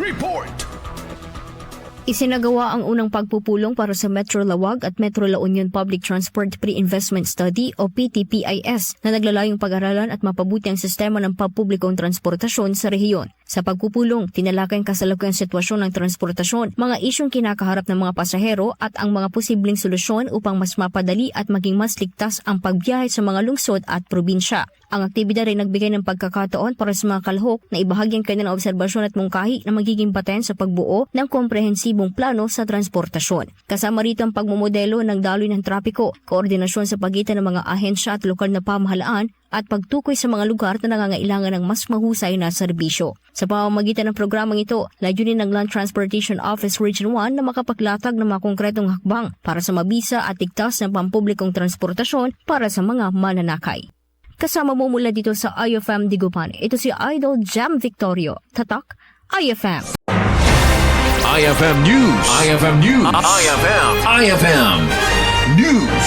Report! Isinagawa ang unang pagpupulong para sa Metro Lawag at Metro La Union Public Transport Pre-Investment Study o PTPIS na naglalayong pag-aralan at mapabuti ang sistema ng pampublikong transportasyon sa rehiyon. Sa pagpupulong, tinalakay ang kasalukuyang sitwasyon ng transportasyon, mga isyong kinakaharap ng mga pasahero at ang mga posibleng solusyon upang mas mapadali at maging mas ligtas ang pagbiyahe sa mga lungsod at probinsya. Ang aktibidad ay nagbigay ng pagkakataon para sa mga kalahok na ibahagi ang kanilang obserbasyon at mungkahi na magiging batayan sa pagbuo ng komprehensibong plano sa transportasyon. Kasama rito ang pagmumodelo ng daloy ng trapiko, koordinasyon sa pagitan ng mga ahensya at lokal na pamahalaan, at pagtukoy sa mga lugar na nangangailangan ng mas mahusay na serbisyo. Sa pamamagitan ng programang ito, layunin ng Land Transportation Office Region 1 na makapaglatag ng mga konkretong hakbang para sa mabisa at ligtas na pampublikong transportasyon para sa mga mananakay. Kasama mo mula dito sa IFM Digupan, ito si Idol Jam Victorio. Tatak, IFM. IFM News! IFM News! IFM News!